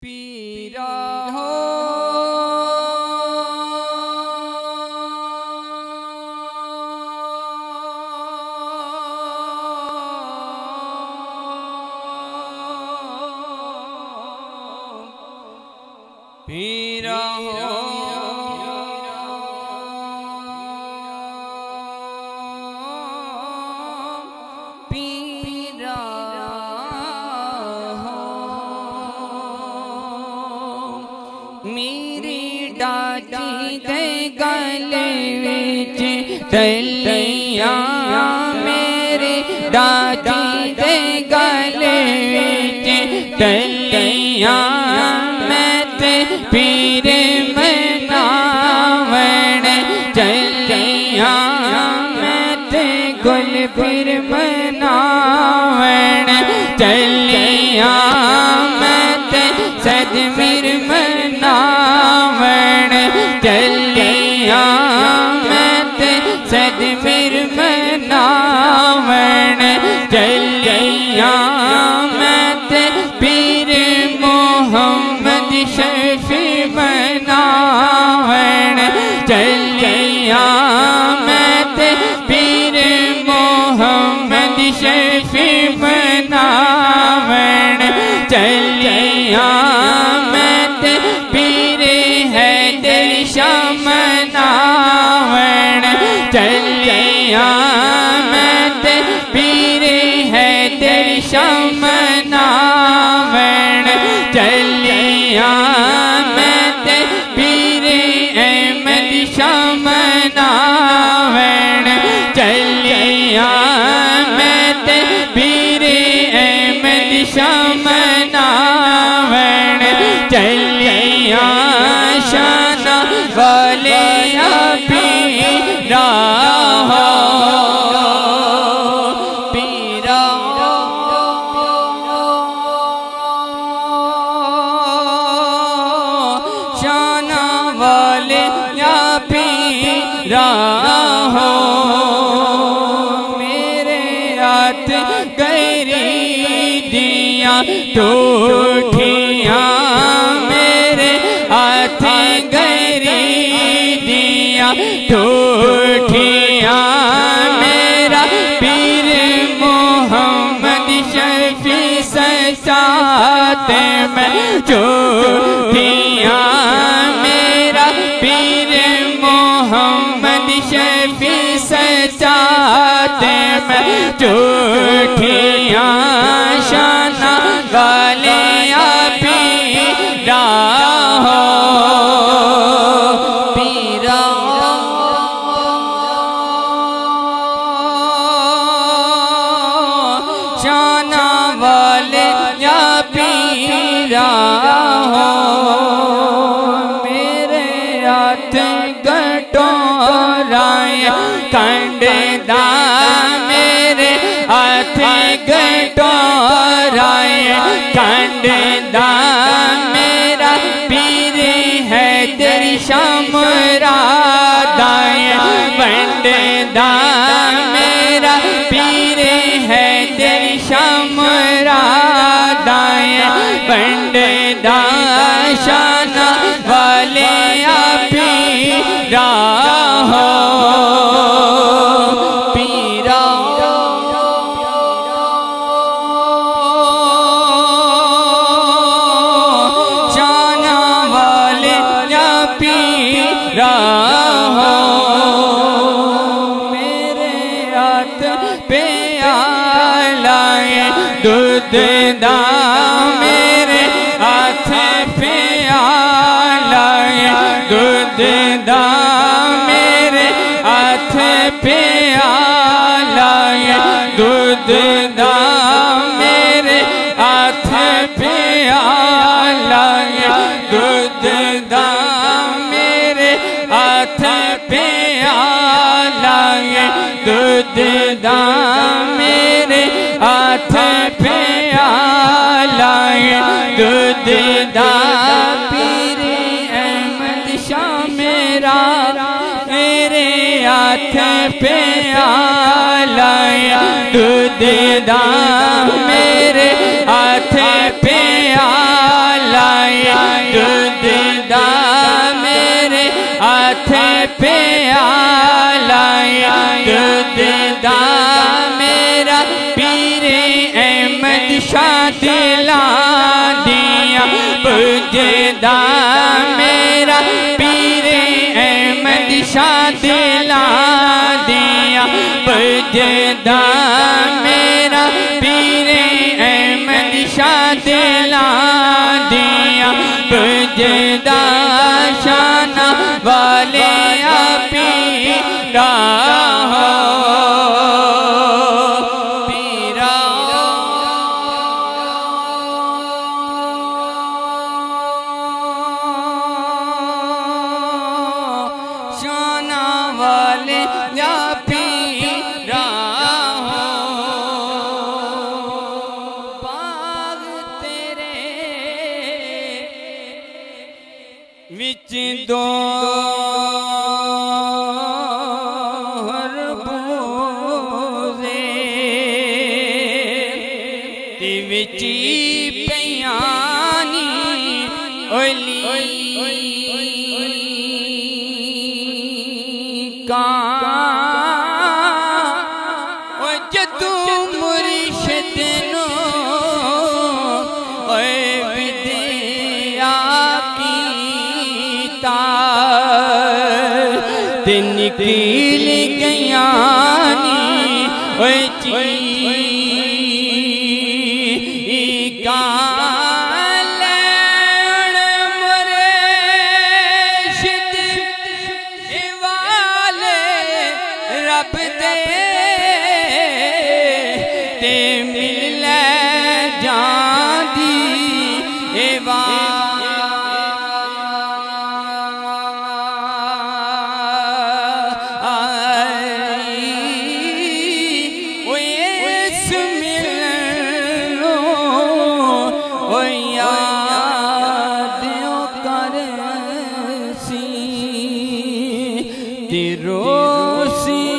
पीरा हो पीरा हो पीरा हो मेरी डाटी दे गले विच तलिया मेरी डाटी दे गले विच तलिया पीर मनावण चलिया मैं ते गुल पीर मनावण चलिया मैं ते सदमीर मनावण चलिया मैं ते सदमीर मनावण चलिया मैं ते पीर मोहम्मद शफी मनावण चलिया मैं ते पीर मोहम्मद शफी मनावण चलिया मैं ते पीर हैदर शाह मनावण चलिया मैं ते पीर हैदर शाह मनावण चलिया मैं ते पीर अहमद शाह मनावण चलिया मैं ते पीर अहमद शाह मनावण चलिया शाना वाले पीरा हो पीरा शाना वाले पीरा हो मेरे हाथ गरी दिया टूटिया मेरे हाथ गरी दिया टूटिया मेरा पीर मोहम्मद शफी सचाते में चोटिया मेरा पीर मोहम्मद शफी सचाते में चोटिया शाना वाले पीरा हो पीरा शाना वाले पीरा हो मेरे हाथ गटोराए कंडदा मेरे हाथ गटोराए कंडदा मेरा पीर हैदर शाह मुरादाए बंडदा मेरा पीर हैदर शाह मुरादाए बंडदा शाना वाले पीरा हो पीरा शाना वाले पीरा हो मेरे हाथ पे आलाए दूध दा मेरे हाथ पे आलाए दूध दा मेरे हाथ पे आलाए दूध दा मेरे हाथ पे आलाए दूध दा मेरे हाथ पे आलाए दूध दा मेरे हाथ पे आलाए दूध दा पीर अहमद शाह मेरा मेरे हाथ पे आलाए दूध दा मेरे हाथ पे आलाए बजदा मेरा पीरे अहमद शाह दिला दिया, बजदा मेरा पीरे अहमद शाह दिला दिया, बजदा शाना वाले पीरा हो पीरा शाना वाले या पीरा हो। बाग तेरे विच दो विची पियानी ओली का ओ जदू मुर्शिद नो ओए विद्या कीता ते निकल गयानी ओए रब दे ते मिल जांदी एवा रोसी